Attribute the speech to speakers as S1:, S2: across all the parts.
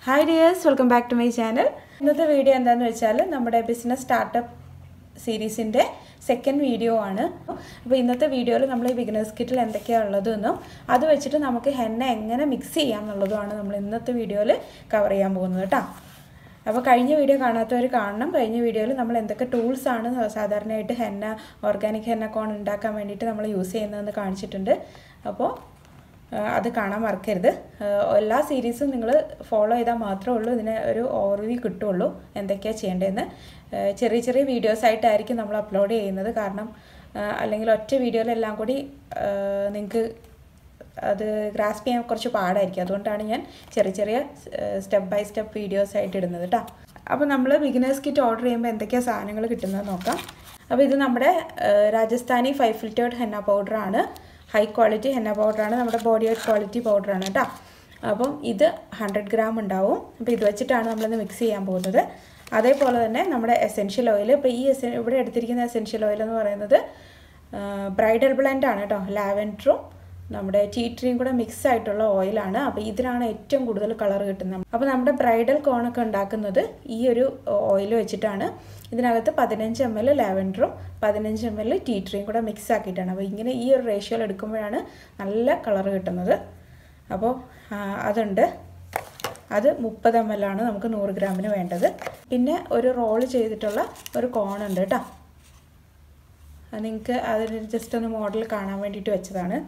S1: Hi dears, welcome back to my channel. ഇന്നത്തെ video എന്താണെന്ന് വെച്ചാൽ നമ്മുടെ ബിസിനസ് സ്റ്റാർട്ടപ്പ് സീരീസിന്റെ സെക്കൻഡ് വീഡിയോ ആണ്. അപ്പോൾ ഇന്നത്തെ വീഡിയോയിൽ നമ്മൾ ഈ ബിഗിനേഴ്സ് കിറ്റിൽ എന്തൊക്കെയാണ് ഉള്ളതെന്നും അത് വെച്ചിട്ട് നമുക്ക് ഹെന്ന എങ്ങനെ മിക്സ് ചെയ്യാം എന്നുള്ളതുമാണ് നമ്മൾ ഇന്നത്തെ വീഡിയോയിൽ കവർ ചെയ്യാൻ പോകുന്നത് ട്ടോ. അപ്പോൾ കഴിഞ്ഞ വീഡിയോ കാണാത്തവർ കാണണം. കഴിഞ്ഞ വീഡിയോയിൽ നമ്മൾ എന്തൊക്കെ ടൂൾസ് ആണ് സാധാരണയായിട്ട് ഹെന്ന ഓർഗാനിക് ഹെന്ന കോൺ ഉണ്ടാക്കാൻ വേണ്ടിയിട്ട് നമ്മൾ യൂസ് ചെയ്യുന്നതെന്ന് കാണിച്ചിട്ടുണ്ട്. അപ്പോൾ അത് കാണാൻ മറക്കരുത്. എല്ലാ സീരീസും നിങ്ങൾ ഫോളോ ചെയ്താൽ മാത്രമേ ഉള്ളൂ ഇതിന് ഒരു ഓവർവ്യൂ കിട്ടുള്ളൂ എന്തൊക്കെയാണ് ചെയ്യേണ്ടതെന്ന്. ചെറിയ ചെറിയ വീഡിയോസ് ആയിട്ടായിരിക്കും നമ്മൾ അപ്ലോഡ് ചെയ്യുന്നത്. കാരണം അല്ലെങ്കിൽ ഒറ്റ വീഡിയോയിലെല്ലാം കൂടി നിങ്ങൾക്ക് അത് ഗ്രാസ്പ് ചെയ്യാൻ കുറച്ച് പാടായിരിക്കും. അതുകൊണ്ടാണ് ഞാൻ ചെറിയ ചെറിയ സ്റ്റെപ്പ് ബൈ സ്റ്റെപ്പ് വീഡിയോസ് ആയിട്ട് ഇടുന്നത് കേട്ടോ. അപ്പോൾ നമ്മൾ ബിഗിനേഴ്സ് കിറ്റ് ഓർഡർ ചെയ്യുമ്പോൾ എന്തൊക്കെയാണ് സാധനങ്ങൾ കിട്ടുന്നത് നോക്കാം. അപ്പോൾ ഇത് നമ്മുടെ രാജസ്ഥാനി 5 ഫിൽറ്റേർഡ് ഹെന്ന പൗഡറാണ്. ഹൈ ക്വാളിറ്റി ഹെന്ന പൗഡറാണ്. നമ്മുടെ ബോഡി ഓയിൽ ക്വാളിറ്റി പൗഡറാണ് കേട്ടോ. അപ്പം ഇത് 100 ഗ്രാം ഉണ്ടാവും. അപ്പോൾ ഇത് വെച്ചിട്ടാണ് നമ്മളിന്ന് മിക്സ് ചെയ്യാൻ പോകുന്നത്. അതേപോലെ തന്നെ നമ്മുടെ എസെൻഷ്യൽ ഓയിൽ. ഇപ്പോൾ ഈ ഇവിടെ എടുത്തിരിക്കുന്ന എസെൻഷ്യൽ ഓയിൽ എന്ന് പറയുന്നത് ബ്രൈഡൽ ബ്ലെൻഡ് ആണ് കേട്ടോ. ലാവൻഡറും നമ്മുടെ ടീ ട്രീയും കൂടെ മിക്സ് ആയിട്ടുള്ള ഓയിലാണ്. അപ്പോൾ ഇതിനാണ് ഏറ്റവും കൂടുതൽ കളർ കിട്ടുന്നത്. അപ്പോൾ നമ്മുടെ ബ്രൈഡൽ കോണൊക്കെ ഉണ്ടാക്കുന്നത് ഈ ഒരു ഓയിൽ വെച്ചിട്ടാണ്. ഇതിനകത്ത് 15 ml ലാവൻഡറും 15 ml ടീ ട്രീയും കൂടെ മിക്സ് ആക്കിയിട്ടാണ്. അപ്പോൾ ഇങ്ങനെ ഈ ഒരു റേഷ്യോയിൽ എടുക്കുമ്പോഴാണ് നല്ല കളർ കിട്ടുന്നത്. അപ്പോൾ അതുണ്ട്. അത് 30 ml ആണ് നമുക്ക് 100 ഗ്രാമിന് വേണ്ടത്. പിന്നെ ഒരു റോള് ചെയ്തിട്ടുള്ള ഒരു കോണുണ്ട് കേട്ടോ. നിങ്ങൾക്ക് അതിന് ജസ്റ്റ് ഒന്ന് മോഡൽ കാണാൻ വേണ്ടിയിട്ട് വെച്ചതാണ്.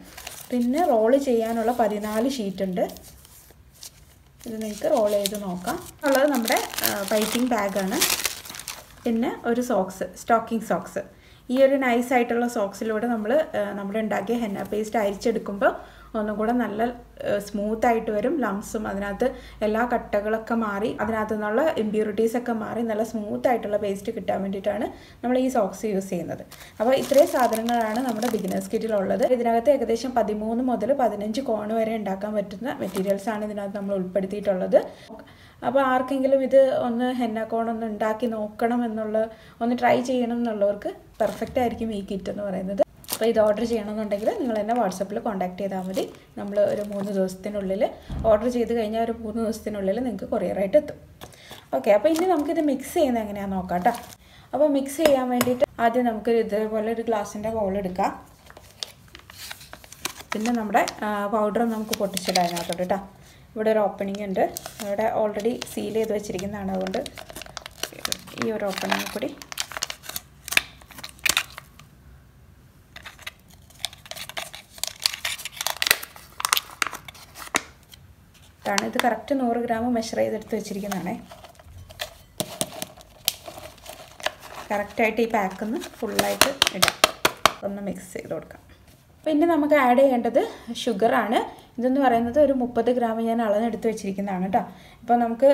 S1: പിന്നെ റോള് ചെയ്യാനുള്ള 14 ഷീറ്റ് ഉണ്ട്. ഇത് നിങ്ങൾക്ക് റോൾ ചെയ്ത് നോക്കാം. ഉള്ളത് നമ്മുടെ പൈപ്പിംഗ് ബാഗാണ്. പിന്നെ ഒരു സോക്സ്, സ്റ്റോക്കിംഗ് സോക്സ്. ഈ ഒരു നൈസ് ആയിട്ടുള്ള സോക്സിലൂടെ നമ്മൾ ഉണ്ടാക്കിയ ഹെന്ന പേസ്റ്റ് അരിച്ചെടുക്കുമ്പോൾ ഒന്നും കൂടെ നല്ല സ്മൂത്തായിട്ട് വരും. ലംസും അതിനകത്ത് എല്ലാ കട്ടകളൊക്കെ മാറി അതിനകത്ത് നിന്നുള്ള ഇമ്പ്യൂരിറ്റീസൊക്കെ മാറി നല്ല സ്മൂത്തായിട്ടുള്ള പേസ്റ്റ് കിട്ടാൻ വേണ്ടിയിട്ടാണ് നമ്മൾ ഈ സോക്സ് യൂസ് ചെയ്യുന്നത്. അപ്പോൾ ഇത്രയും സാധനങ്ങളാണ് നമ്മുടെ ബിഗിനേഴ്സ് കിറ്റിലുള്ളത്. ഇതിനകത്ത് ഏകദേശം 13 മുതൽ 15 കോൺ വരെ ഉണ്ടാക്കാൻ പറ്റുന്ന മെറ്റീരിയൽസാണ് ഇതിനകത്ത് നമ്മൾ ഉൾപ്പെടുത്തിയിട്ടുള്ളത്. അപ്പോൾ ആർക്കെങ്കിലും ഇത് ഒന്ന് ഹെന്ന കോൺ ഒന്ന് ഉണ്ടാക്കി നോക്കണം ഒന്ന് ട്രൈ ചെയ്യണം എന്നുള്ളവർക്ക് പെർഫെക്റ്റ് ആയിരിക്കും ഈ കിറ്റ് എന്ന് പറയുന്നത്. അപ്പോൾ ഇത് ഓർഡർ ചെയ്യണമെന്നുണ്ടെങ്കിൽ നിങ്ങൾ എന്നെ വാട്സപ്പിൽ കോൺടാക്ട് ചെയ്താൽ മതി. നമ്മൾ ഒരു 3 ദിവസത്തിനുള്ളിൽ ഓർഡർ ചെയ്ത് കഴിഞ്ഞാൽ ഒരു 3 ദിവസത്തിനുള്ളിൽ നിങ്ങൾക്ക് കൊറിയറായിട്ട് എത്തും. ഓക്കെ, അപ്പോൾ ഇനി നമുക്കിത് മിക്സ് ചെയ്യുന്നത് എങ്ങനെയാണെന്ന് നോക്കാം കേട്ടോ. അപ്പോൾ മിക്സ് ചെയ്യാൻ വേണ്ടിയിട്ട് ആദ്യം നമുക്ക് ഇതേപോലെ ഒരു ഗ്ലാസിൻ്റെ ബൗൾ എടുക്കാം. പിന്നെ നമ്മുടെ പൗഡർ നമുക്ക് പൊട്ടിച്ചിടാം അതിനകത്തോട്ട് കേട്ടോ. ഇവിടെ ഒരു ഓപ്പണിംഗ് ഉണ്ട്. ഇവിടെ ഓൾറെഡി സീൽ ചെയ്ത് വെച്ചിരിക്കുന്നതാണ്. അതുകൊണ്ട് ഈ ഒരു ഓപ്പണിംഗ് കൂടി ഇത് കറക്റ്റ് 100 ഗ്രാം മെഷർ ചെയ്തെടുത്ത് വെച്ചിരിക്കുന്നതാണേ. കറക്റ്റായിട്ട് ഈ പാക്കൊന്ന് ഫുള്ളായിട്ട് ഇടാം. ഒന്ന് മിക്സ് ചെയ്ത് കൊടുക്കാം. പിന്നെ നമുക്ക് ആഡ് ചെയ്യേണ്ടത് ഷുഗറാണ്. ഇതെന്ന് പറയുന്നത് ഒരു 30 ഗ്രാം ഞാൻ അളന്നെടുത്ത് വെച്ചിരിക്കുന്നതാണ് കേട്ടോ. ഇപ്പോൾ നമുക്ക്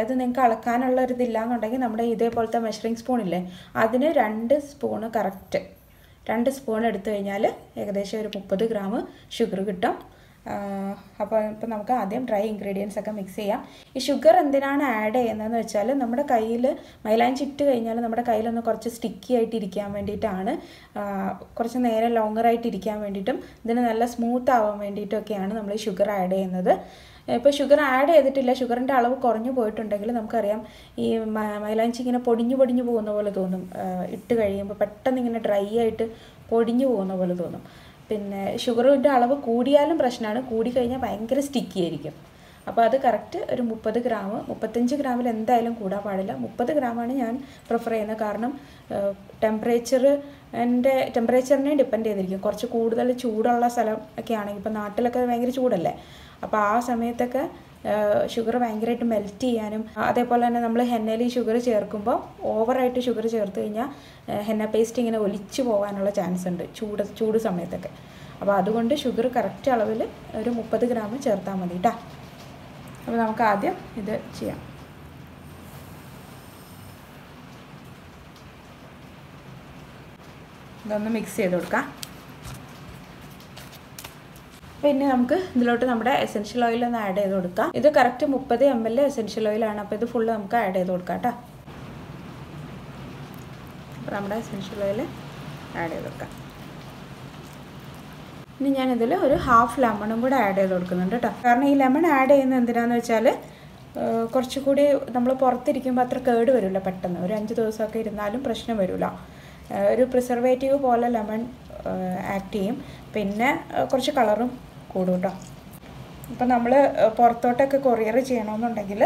S1: ഇത് നിങ്ങൾക്ക് അളക്കാനുള്ള ഒരു ഇതില്ലാന്നുണ്ടെങ്കിൽ നമ്മുടെ ഇതേപോലത്തെ മെഷറിംഗ് സ്പൂണില്ലേ അതിന് 2 സ്പൂണ് കറക്റ്റ് 2 സ്പൂൺ എടുത്തു കഴിഞ്ഞാൽ ഏകദേശം ഒരു 30 ഗ്രാം ഷുഗർ കിട്ടും. അപ്പോൾ ഇപ്പോൾ നമുക്ക് ആദ്യം ഡ്രൈ ഇൻഗ്രീഡിയൻസ് ഒക്കെ മിക്സ് ചെയ്യാം. ഈ ഷുഗർ എന്തിനാണ് ആഡ് ചെയ്യുന്നതെന്ന് വെച്ചാൽ നമ്മുടെ കയ്യിൽ മൈലാഞ്ചി ഇട്ട് കഴിഞ്ഞാൽ നമ്മുടെ കയ്യിലൊന്ന് കുറച്ച് സ്റ്റിക്കി ആയിട്ട് ഇരിക്കാൻ വേണ്ടിയിട്ടാണ്. കുറച്ച് നേരം ലോങ്ങറായിട്ട് ഇരിക്കാൻ വേണ്ടിയിട്ടും ഇതിന് നല്ല സ്മൂത്ത് ആവാൻ വേണ്ടിയിട്ടൊക്കെയാണ് നമ്മൾ ഈ ഷുഗർ ആഡ് ചെയ്യുന്നത്. ഇപ്പോൾ ഷുഗർ ആഡ് ചെയ്തിട്ടില്ല, ഷുഗറിൻ്റെ അളവ് കുറഞ്ഞു പോയിട്ടുണ്ടെങ്കിൽ നമുക്കറിയാം ഈ മൈലാഞ്ചി ഇങ്ങനെ പൊടിഞ്ഞു പോകുന്ന പോലെ തോന്നും. ഇട്ട് കഴിയുമ്പോൾ പെട്ടെന്ന് ഇങ്ങനെ ഡ്രൈ ആയിട്ട് പൊടിഞ്ഞു പോകുന്ന പോലെ തോന്നും. പിന്നെ ഷുഗറിൻ്റെ അളവ് കൂടിയാലും പ്രശ്നമാണ്. കൂടിക്കഴിഞ്ഞാൽ ഭയങ്കര സ്റ്റിക്കി ആയിരിക്കും. അപ്പോൾ അത് കറക്റ്റ് ഒരു 30 ഗ്രാം 35 ഗ്രാമിൽ എന്തായാലും കൂടാൻ പാടില്ല. 30 ഗ്രാമാണ് ഞാൻ പ്രിഫർ ചെയ്യുന്നത്. കാരണം ടെമ്പറേച്ചറിനെ ഡിപ്പെൻഡ് ചെയ്തിരിക്കും. കുറച്ച് കൂടുതൽ ചൂടുള്ള സ്ഥലം ഒക്കെ ആണെങ്കിൽ ഇപ്പോൾ നാട്ടിലൊക്കെ ഭയങ്കര ചൂടല്ലേ. അപ്പോൾ ആ സമയത്തൊക്കെ ഷുഗർ ഭയങ്കരമായിട്ട് മെൽറ്റ് ചെയ്യാനും അതേപോലെ തന്നെ നമ്മൾ ഹെന്നയിൽ ഈ ഷുഗർ ചേർക്കുമ്പോൾ ഓവറായിട്ട് ഷുഗർ ചേർത്ത് കഴിഞ്ഞാൽ ഹെന്ന പേസ്റ്റ് ഇങ്ങനെ ഒലിച്ചു പോകാനുള്ള ചാൻസ് ഉണ്ട് ചൂട് സമയത്തൊക്കെ. അപ്പോൾ അതുകൊണ്ട് ഷുഗർ കറക്റ്റ് അളവിൽ ഒരു 30 ഗ്രാം ചേർത്താൽ മതി കേട്ടോ. അപ്പോൾ നമുക്ക് ആദ്യം ഇത് ചെയ്യാം. ഇതൊന്ന് മിക്സ് ചെയ്ത് കൊടുക്കാം. പിന്നെ നമുക്ക് ഇതിലോട്ട് നമ്മുടെ എസെൻഷ്യൽ ഓയിൽ ഒന്ന് ആഡ് ചെയ്ത് കൊടുക്കാം. ഇത് കറക്റ്റ് 30 ml എസെൻഷ്യൽ ഓയിലാണ്. അപ്പോൾ ഇത് ഫുള്ള് നമുക്ക് ആഡ് ചെയ്ത് കൊടുക്കാം കേട്ടോ. അപ്പോൾ നമ്മുടെ എസെൻഷ്യൽ ഓയിൽ ആഡ് ചെയ്ത് കൊടുക്കാം. ഇനി ഞാൻ ഇതിൽ ഒരു ഹാഫ് ലെമണും കൂടെ ആഡ് ചെയ്ത് കൊടുക്കുന്നുണ്ട് കേട്ടോ. കാരണം ഈ ലെമൺ ആഡ് ചെയ്യുന്നത് എന്തിനാന്ന് വെച്ചാൽ കുറച്ചുകൂടി നമ്മൾ പുറത്തിരിക്കുമ്പോൾ അത്ര കേട് വരില്ല പെട്ടെന്ന്. ഒരു 5 ദിവസമൊക്കെ ഇരുന്നാലും പ്രശ്നം വരില്ല. ഒരു പ്രിസർവേറ്റീവ് പോലെ ലെമൺ ആക്ട് ചെയ്യും. പിന്നെ കുറച്ച് കളറും കൂടും കേട്ടോ. ഇപ്പം നമ്മൾ പുറത്തോട്ടൊക്കെ കൊറിയർ ചെയ്യണമെന്നുണ്ടെങ്കിൽ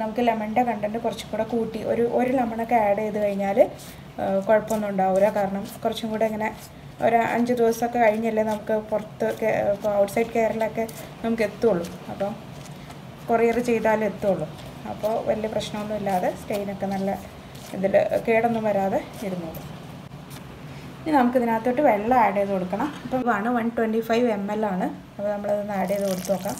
S1: നമുക്ക് ലെമണിൻ്റെ കണ്ടൻറ്റ് കുറച്ചും കൂടെ കൂട്ടി ഒരു ലെമണൊക്കെ ആഡ് ചെയ്ത് കഴിഞ്ഞാൽ കുഴപ്പമൊന്നും ഉണ്ടാവില്ല. കാരണം കുറച്ചും കൂടെ ഇങ്ങനെ ഒരു 5 ദിവസമൊക്കെ കഴിഞ്ഞല്ലേ നമുക്ക് പുറത്ത് ഔട്ട്സൈഡ് കേരളമൊക്കെ നമുക്ക് എത്തുള്ളൂ. അപ്പം കൊറിയർ ചെയ്താലേ എത്തുള്ളൂ. അപ്പോൾ വലിയ പ്രശ്നമൊന്നും ഇല്ലാതെ സ്റ്റെയിനൊക്കെ നല്ല ഇതിൽ കേടൊന്നും വരാതെ ഇരുന്നോളൂ. ഇനി നമുക്കിതിനകത്തോട്ട് വെള്ളം ആഡ് ചെയ്ത് കൊടുക്കണം. അപ്പോൾ 125 ml ആണ്. അപ്പോൾ നമ്മളതൊന്ന് ആഡ് ചെയ്ത് കൊടുത്ത് നോക്കാം.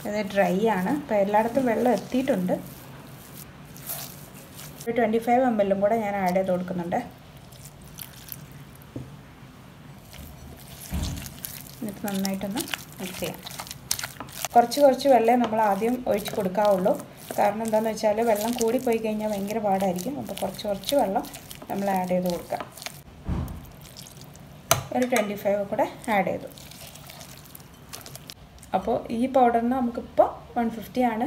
S1: ഇത് ഡ്രൈ ആണ്. അപ്പോൾ എല്ലായിടത്തും വെള്ളം എത്തിയിട്ടുണ്ട്. ഒരു 25 ml കൂടെ ഞാൻ ആഡ് ചെയ്ത് കൊടുക്കുന്നുണ്ട്. എന്നിട്ട് നന്നായിട്ടൊന്ന് മിക്സ് ചെയ്യാം. കുറച്ച് വെള്ളമേ നമ്മൾ ആദ്യം ഒഴിച്ച് കൊടുക്കാവുള്ളൂ. കാരണം എന്താണെന്ന് വെച്ചാൽ വെള്ളം കൂടിപ്പോയി കഴിഞ്ഞാൽ ഭയങ്കര പാടായിരിക്കും. അപ്പോൾ കുറച്ച് വെള്ളം നമ്മൾ ആഡ് ചെയ്ത് കൊടുക്കാം. ഒരു 25 കൂടെ ആഡ് ചെയ്തു. അപ്പോൾ ഈ പൗഡറിന് നമുക്കിപ്പോൾ 150 ആണ്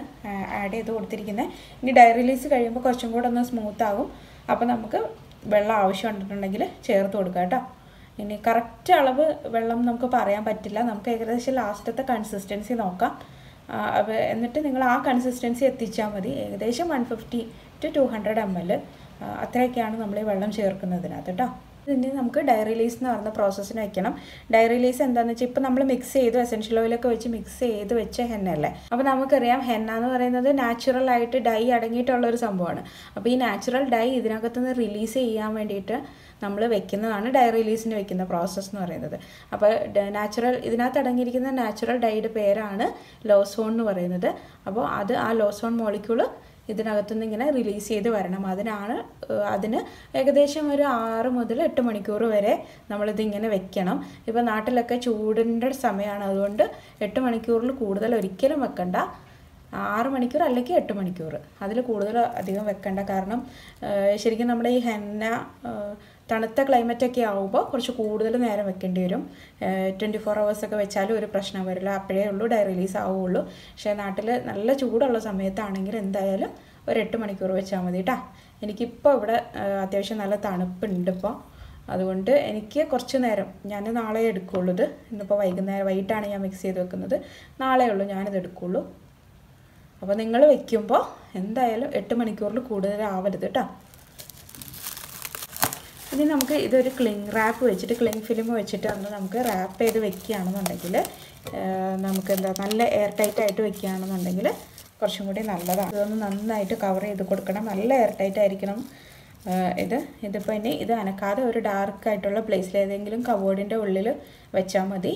S1: ആഡ് ചെയ്ത് കൊടുത്തിരിക്കുന്നത്. ഇനി ഡൈ റിലീസ് കഴിയുമ്പോൾ കുറച്ചും കൂടെ ഒന്ന് സ്മൂത്ത് ആകും. അപ്പോൾ നമുക്ക് വെള്ളം ആവശ്യമുണ്ടെന്നുണ്ടെങ്കിൽ ചേർത്ത് കൊടുക്കാം കേട്ടോ. ഇനി കറക്റ്റ് അളവ് വെള്ളം നമുക്ക് പറയാൻ പറ്റില്ല. നമുക്ക് ഏകദേശം ലാസ്റ്റത്തെ കൺസിസ്റ്റൻസി നോക്കാം. എന്നിട്ട് നിങ്ങൾ ആ കൺസിസ്റ്റൻസി എത്തിച്ചാൽ മതി. ഏകദേശം 150 to 200 ml അത്രയൊക്കെയാണ് നമ്മൾ ഈ വെള്ളം ചേർക്കുന്നതിനകത്ത് കേട്ടോ. ഇനി നമുക്ക് ഡൈ റിലീസ് എന്ന് പറഞ്ഞ പ്രോസസ്സിന് വയ്ക്കണം. ഡൈ റിലീസ് എന്താണെന്ന് വെച്ചാൽ ഇപ്പോൾ നമ്മൾ മിക്സ് ചെയ്ത് എസെൻഷ്യൽ ഓയിലൊക്കെ വെച്ച് മിക്സ് ചെയ്ത് വെച്ച ഹെന്നയല്ലേ. അപ്പോൾ നമുക്കറിയാം ഹെന്ന എന്ന് പറയുന്നത് നാച്ചുറലായിട്ട് ഡൈ അടങ്ങിയിട്ടുള്ളൊരു സംഭവമാണ്. അപ്പോൾ ഈ നാച്ചുറൽ ഡൈ ഇതിനകത്തുനിന്ന് റിലീസ് ചെയ്യാൻ വേണ്ടിയിട്ട് നമ്മൾ വെക്കുന്നതാണ് ഡൈ റിലീസിന് വെക്കുന്ന പ്രോസസ്സ് എന്ന് പറയുന്നത്. അപ്പോൾ ഇതിനകത്ത് അടങ്ങിയിരിക്കുന്ന നാച്ചുറൽ ഡൈയുടെ പേരാണ് ലോസോൺ എന്ന് പറയുന്നത്. അപ്പോൾ ആ ലോസോൺ മോളിക്യൂള് ഇതിനകത്തുനിന്ന് ഇങ്ങനെ റിലീസ് ചെയ്ത് വരണം. അതിന് ഏകദേശം ഒരു 6 മുതൽ 8 മണിക്കൂർ വരെ നമ്മളിതിങ്ങനെ വെക്കണം. ഇപ്പോൾ നാട്ടിലൊക്കെ ചൂടിൻ്റെ സമയമാണ്. അതുകൊണ്ട് 8 മണിക്കൂറിൽ കൂടുതൽ ഒരിക്കലും വെക്കണ്ട. 6 മണിക്കൂർ അല്ലെങ്കിൽ 8 മണിക്കൂർ, അതിൽ കൂടുതൽ അധികം വെക്കണ്ട. കാരണം ശരിക്കും നമ്മുടെ ഈ ഹെന്ന തണുത്ത ക്ലൈമറ്റൊക്കെ ആവുമ്പോൾ കുറച്ച് കൂടുതൽ നേരം വെക്കേണ്ടി വരും. 24 hours ഒക്കെ വെച്ചാലും ഒരു പ്രശ്നം വരില്ല. അപ്പോഴേ ഉള്ളൂ ഡൈ റിലീസ് ആവുള്ളൂ. പക്ഷേ നാട്ടിൽ നല്ല ചൂടുള്ള സമയത്താണെങ്കിൽ എന്തായാലും ഒരു 8 മണിക്കൂർ വെച്ചാൽ മതി കേട്ടോ. എനിക്കിപ്പോൾ ഇവിടെ അത്യാവശ്യം നല്ല തണുപ്പുണ്ട് ഇപ്പോൾ. അതുകൊണ്ട് എനിക്ക് കുറച്ച് നേരം, ഞാൻ നാളെ എടുക്കുകയുള്ളൂ. ഇന്നിപ്പോൾ വൈകിട്ടാണ് ഞാൻ മിക്സ് ചെയ്ത് വെക്കുന്നത്. നാളെ ഉള്ളൂ ഞാനിത് എടുക്കുകയുള്ളൂ. അപ്പോൾ നിങ്ങൾ വെക്കുമ്പോൾ എന്തായാലും 8 മണിക്കൂറിൽ കൂടുതലാവരുത് കേട്ടോ. ഇനി നമുക്ക് ഇതൊരു ക്ലിങ് റാപ്പ് വെച്ചിട്ട്, ക്ലിങ് ഫിലിം വെച്ചിട്ട് നമുക്ക് റാപ്പ് ചെയ്ത് വെക്കുകയാണെന്നുണ്ടെങ്കിൽ നമുക്ക് നല്ല എയർ ടൈറ്റ് ആയിട്ട് വെക്കുകയാണെന്നുണ്ടെങ്കിൽ കുറച്ചും കൂടി നല്ലതാണ്. ഇതൊന്ന് നന്നായിട്ട് കവർ ചെയ്ത് കൊടുക്കണം. നല്ല എയർ ടൈറ്റ് ആയിരിക്കണം ഇതിപ്പോൾ ഇനി ഇത് അനക്കാതെ ഒരു ഡാർക്കായിട്ടുള്ള പ്ലേസിൽ ഏതെങ്കിലും കബോർഡിൻ്റെ ഉള്ളിൽ വെച്ചാൽ മതി.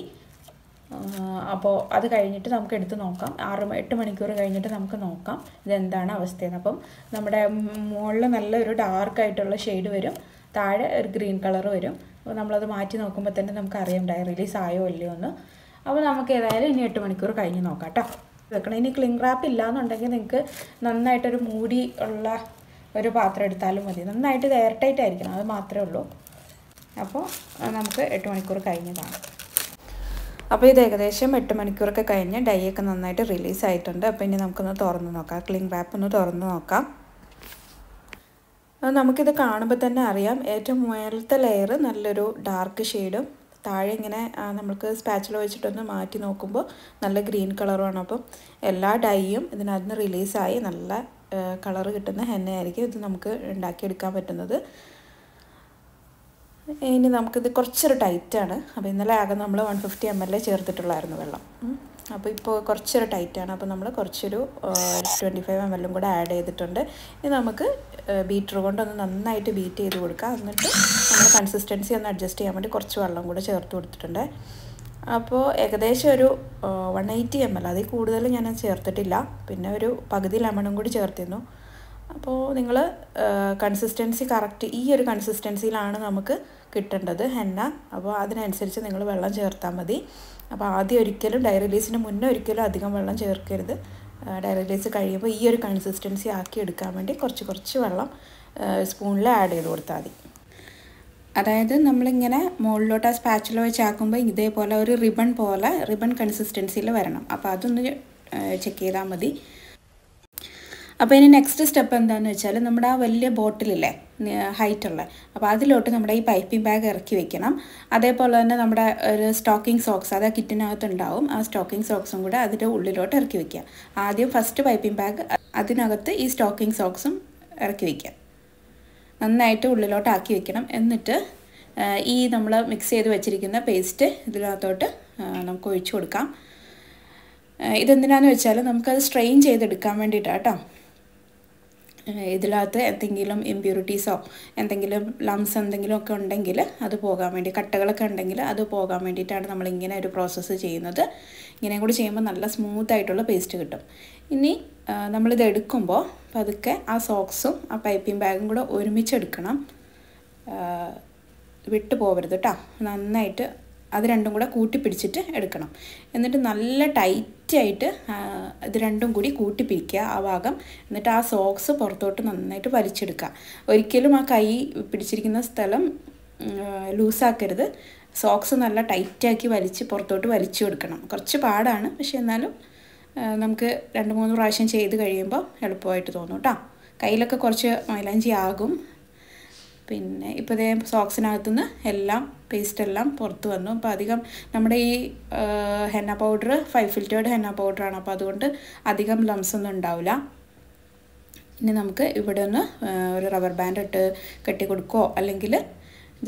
S1: അപ്പോൾ അത് കഴിഞ്ഞിട്ട് നമുക്ക് എടുത്ത് നോക്കാം. 8 മണിക്കൂർ കഴിഞ്ഞിട്ട് നമുക്ക് നോക്കാം ഇതെന്താണ് അവസ്ഥയെന്ന്. അപ്പം നമ്മുടെ മുകളിൽ നല്ലൊരു ഡാർക്കായിട്ടുള്ള ഷെയ്ഡ് വരും, താഴെ ഒരു ഗ്രീൻ കളർ വരും. അപ്പോൾ നമ്മളത് മാറ്റി നോക്കുമ്പോൾ തന്നെ നമുക്കറിയാം ഡൈ റിലീസ് ആയോ ഇല്ലയോ എന്ന്. അപ്പോൾ നമുക്ക് ഏതായാലും ഇനി 8 മണിക്കൂർ കഴിഞ്ഞ് നോക്കാം കേട്ടോ. വെക്കണം. ഇനി ക്ലിങ് റാപ്പ് ഇല്ലയെന്നുണ്ടെങ്കിൽ നിങ്ങൾക്ക് നന്നായിട്ടൊരു മൂടി ഉള്ള ഒരു പാത്രം എടുത്താലും മതി. നന്നായിട്ട് ഇത് എയർ ടൈറ്റ് ആയിരിക്കണം, അത് മാത്രമേ ഉള്ളൂ. അപ്പോൾ നമുക്ക് 8 മണിക്കൂർ കഴിഞ്ഞതാണ്. അപ്പോൾ ഇത് ഏകദേശം 8 മണിക്കൂറൊക്കെ കഴിഞ്ഞ് ഡൈ ഒക്കെ നന്നായിട്ട് റിലീസ് ആയിട്ടുണ്ട്. അപ്പോൾ ഇനി നമുക്കൊന്ന് തുറന്ന് നോക്കാം. ക്ലിങ് റാപ്പ് ഒന്ന് തുറന്ന് നോക്കാം. നമുക്കിത് കാണുമ്പോൾ തന്നെ അറിയാം ഏറ്റവും മുകളിലത്തെ ലെയർ നല്ലൊരു ഡാർക്ക് ഷെയ്ഡും താഴെ ഇങ്ങനെ നമുക്ക് സ്പാച്ചില വെച്ചിട്ടൊന്ന് മാറ്റി നോക്കുമ്പോൾ നല്ല ഗ്രീൻ കളറുമാണ്. അപ്പം എല്ലാ ഡൈയും ഇതിനകത്ത് റിലീസായി നല്ല കളറ് കിട്ടുന്ന ഹെന്നയായിരിക്കും ഇത് നമുക്ക് ഉണ്ടാക്കിയെടുക്കാൻ പറ്റുന്നത്. ഇനി നമുക്കിത് കുറച്ചൊരു ടൈറ്റാണ്. അപ്പോൾ ഇന്നലെ ആകെ നമ്മൾ 150 ml ചേർത്തിട്ടുള്ളായിരുന്നു വെള്ളം. അപ്പോൾ ഇപ്പോൾ കുറച്ചൊരു ടൈറ്റാണ്. അപ്പോൾ നമ്മൾ കുറച്ചൊരു 25 ml കൂടെ ആഡ് ചെയ്തിട്ടുണ്ട്. ഇനി നമുക്ക് ബീറ്റർ കൊണ്ടൊന്ന് നന്നായിട്ട് ബീറ്റ് ചെയ്ത് കൊടുക്കാം. എന്നിട്ട് നമ്മൾ കൺസിസ്റ്റൻസി ഒന്ന് അഡ്ജസ്റ്റ് ചെയ്യാൻ വേണ്ടി കുറച്ച് വെള്ളം കൂടെ ചേർത്ത് കൊടുത്തിട്ടുണ്ട്. അപ്പോൾ ഏകദേശം ഒരു 180 ml, അതിൽ കൂടുതൽ ഞാൻ ചേർത്തിട്ടില്ല. പിന്നെ ഒരു പകുതി ലെമണും കൂടി ചേർത്തിരുന്നു. അപ്പോൾ നിങ്ങൾ കൺസിസ്റ്റൻസി കറക്റ്റ് ഈ ഒരു കൺസിസ്റ്റൻസിയിലാണ് നമുക്ക് കിട്ടേണ്ടത് ഹെന്ന. അപ്പോൾ അതിനനുസരിച്ച് നിങ്ങൾ വെള്ളം ചേർത്താൽ മതി. അപ്പോൾ ആദ്യം ഒരിക്കലും ഡൈ റിലീസിന് മുന്നേ ഒരിക്കലും അധികം വെള്ളം ചേർക്കരുത്. ഡൈ റിലീസ് കഴിയുമ്പോൾ ഈ ഒരു കൺസിസ്റ്റൻസി ആക്കി എടുക്കാൻ വേണ്ടി കുറച്ച് വെള്ളം സ്പൂണിൽ ആഡ് ചെയ്ത് കൊടുത്താൽ മതി. അതായത് നമ്മളിങ്ങനെ മുകളിലോട്ട് ആ സ്പാച്ചുല വെച്ച് ആക്കുമ്പോൾ ഇതേപോലെ ഒരു റിബൺ കൺസിസ്റ്റൻസിയിൽ വരണം. അപ്പോൾ അതൊന്ന് ചെക്ക് ചെയ്താൽ മതി. അപ്പോൾ ഇനി നെക്സ്റ്റ് സ്റ്റെപ്പ് എന്താണെന്ന് വെച്ചാൽ നമ്മുടെ ആ വലിയ ബോട്ടിലില്ലേ ഹൈറ്റുള്ള, അപ്പോൾ അതിലോട്ട് നമ്മുടെ ഈ പൈപ്പിംഗ് ബാഗ് ഇറക്കി വെക്കണം. അതേപോലെ തന്നെ നമ്മുടെ ഒരു സ്റ്റോക്കിംഗ് സോക്സ് അത് കിറ്റിനകത്ത് ഉണ്ടാവും. ആ സ്റ്റോക്കിംഗ് സോക്സും കൂടെ അതിൻ്റെ ഉള്ളിലോട്ട് ഇറക്കി വയ്ക്കുക. ആദ്യം ഫസ്റ്റ് പൈപ്പിംഗ് ബാഗ്, അതിനകത്ത് ഈ സ്റ്റോക്കിംഗ് സോക്സും ഇറക്കി വയ്ക്കുക. നന്നായിട്ട് ഉള്ളിലോട്ട് ആക്കി വെക്കണം. എന്നിട്ട് ഈ നമ്മൾ മിക്സ് ചെയ്ത് വെച്ചിരിക്കുന്ന പേസ്റ്റ് ഇതിനകത്തോട്ട് നമുക്ക് ഒഴിച്ചു കൊടുക്കാം. ഇതെന്തിനാന്ന് വെച്ചാൽ നമുക്കത് സ്ട്രെയിൻ ചെയ്തെടുക്കാൻ വേണ്ടിയിട്ടാണ് കേട്ടോ. ഇതിനകത്ത് എന്തെങ്കിലും ഇമ്പ്യൂരിറ്റീസോ എന്തെങ്കിലും ലംസ് എന്തെങ്കിലുമൊക്കെ ഉണ്ടെങ്കിൽ അത് പോകാൻ വേണ്ടി, കട്ടകളൊക്കെ ഉണ്ടെങ്കിൽ അത് പോകാൻ വേണ്ടിയിട്ടാണ് നമ്മളിങ്ങനെ ഒരു പ്രോസസ്സ് ചെയ്യുന്നത്. ഇങ്ങനെയും കൂടി ചെയ്യുമ്പോൾ നല്ല സ്മൂത്തായിട്ടുള്ള പേസ്റ്റ് കിട്ടും. ഇനി നമ്മളിത് എടുക്കുമ്പോൾ പതുക്കെ ആ സോക്സും ആ പൈപ്പിംഗ് ബാഗും കൂടെ ഒരുമിച്ചെടുക്കണം. വിട്ടു പോകരുത് കേട്ടോ. നന്നായിട്ട് അത് രണ്ടും കൂടെ കൂട്ടിപ്പിടിച്ചിട്ട് എടുക്കണം. എന്നിട്ട് നല്ല ടൈറ്റായിട്ട് ഇത് രണ്ടും കൂടി കൂട്ടിപ്പിടിക്കുക ആ ഭാഗം. എന്നിട്ട് ആ സോക്സ് പുറത്തോട്ട് നന്നായിട്ട് വലിച്ചെടുക്കുക. ഒരിക്കലും ആ കൈ പിടിച്ചിരിക്കുന്ന സ്ഥലം ലൂസാക്കരുത്. സോക്സ് നല്ല ടൈറ്റാക്കി വലിച്ച് പുറത്തോട്ട് വലിച്ചു കൊടുക്കണം. കുറച്ച് പാടാണ്, പക്ഷെ എന്നാലും നമുക്ക് 2-3 പ്രാവശ്യം ചെയ്ത് കഴിയുമ്പോൾ എളുപ്പമായിട്ട് തോന്നും കേട്ടോ. കയ്യിലൊക്കെ കുറച്ച് മൈലാഞ്ചി ആകും. പിന്നെ ഇപ്പോൾ ഇതേ സോക്സിനകത്തുനിന്ന് എല്ലാം പേസ്റ്റെല്ലാം പുറത്ത് വന്നു. അപ്പോൾ അധികം നമ്മുടെ ഈ ഹെന്ന പൗഡർ 5 ഫിൽറ്റേർഡ് ഹെന്ന പൗഡറാണ്. അപ്പോൾ അതുകൊണ്ട് അധികം ലംസ് ഒന്നും ഉണ്ടാവില്ല. ഇനി നമുക്ക് ഇവിടെ ഒന്ന് ഒരു റബ്ബർ ബാൻഡ് ഇട്ട് കെട്ടി കൊടുക്കുകയോ അല്ലെങ്കിൽ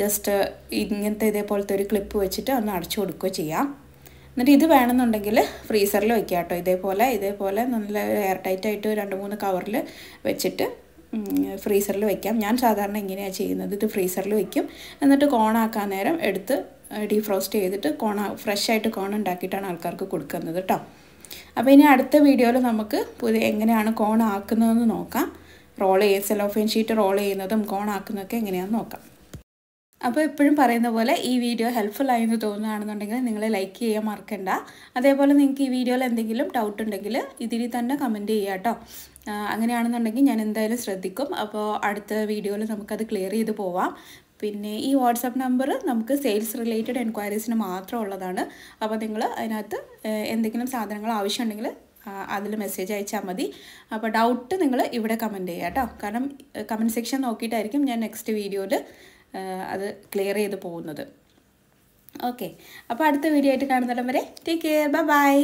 S1: ജസ്റ്റ് ഇങ്ങനത്തെ ഇതേപോലത്തെ ഒരു ക്ലിപ്പ് വെച്ചിട്ട് ഒന്ന് അടച്ചു കൊടുക്കുകയോ ചെയ്യാം. എന്നിട്ട് ഇത് വേണമെന്നുണ്ടെങ്കിൽ ഫ്രീസറിൽ വയ്ക്കുക കേട്ടോ. ഇതേപോലെ നല്ല എയർ ടൈറ്റായിട്ട് 2-3 കവറിൽ വെച്ചിട്ട് ഫ്രീസറിൽ വയ്ക്കാം. ഞാൻ സാധാരണ ഇങ്ങനെയാണ് ചെയ്യുന്നത്. ഇത് ഫ്രീസറിൽ വയ്ക്കും. എന്നിട്ട് കോണാക്കാൻ നേരം എടുത്ത് ഡീഫ്രോസ്റ്റ് ചെയ്തിട്ട് ഫ്രഷായിട്ട് കോൺ ഉണ്ടാക്കിയിട്ടാണ് ആൾക്കാർക്ക് കൊടുക്കുന്നത് കേട്ടോ. അപ്പോൾ ഇനി അടുത്ത വീഡിയോയിൽ നമുക്ക് എങ്ങനെയാണ് കോൺ ആക്കുന്നതെന്ന് നോക്കാം. സെലോഫേൻ ഷീറ്റ് റോൾ ചെയ്യുന്നതും കോൺ ആക്കുന്നതൊക്കെ എങ്ങനെയാണെന്ന് നോക്കാം. അപ്പോൾ എപ്പോഴും പറയുന്ന പോലെ ഈ വീഡിയോ ഹെൽപ്ഫുൾ ആയെന്ന് തോന്നുകയാണെന്നുണ്ടെങ്കിൽ നിങ്ങൾ ലൈക്ക് ചെയ്യാൻ മറക്കണ്ട. അതേപോലെ നിങ്ങൾക്ക് ഈ വീഡിയോയിൽ എന്തെങ്കിലും ഡൗട്ട് ഉണ്ടെങ്കിൽ ഇതിൽ തന്നെ കമൻറ്റ് ചെയ്യുക കേട്ടോ. അങ്ങനെയാണെന്നുണ്ടെങ്കിൽ ഞാൻ എന്തായാലും ശ്രദ്ധിക്കും. അപ്പോൾ അടുത്ത വീഡിയോയിൽ നമുക്കത് ക്ലിയർ ചെയ്ത് പോവാം. പിന്നെ ഈ വാട്സപ്പ് നമ്പർ നമുക്ക് സെയിൽസ് റിലേറ്റഡ് എൻക്വയറീസിന് മാത്രം ഉള്ളതാണ്. അപ്പോൾ നിങ്ങൾ അതിനകത്ത് എന്തെങ്കിലും സാധനങ്ങൾ ആവശ്യമുണ്ടെങ്കിൽ അതിൽ മെസ്സേജ് അയച്ചാൽ മതി. അപ്പോൾ ഡൗട്ട് നിങ്ങൾ ഇവിടെ കമൻറ്റ് ചെയ്യുക കേട്ടോ. കാരണം കമൻറ്റ് സെക്ഷൻ നോക്കിയിട്ടായിരിക്കും ഞാൻ നെക്സ്റ്റ് വീഡിയോയിൽ അത് ക്ലിയർ ചെയ്ത് പോകുന്നത്. ഓക്കെ, അപ്പോൾ അടുത്ത വീഡിയോ ആയിട്ട് കാണുന്നിടം വരെ ടേക്ക് കെയർ. ബൈ.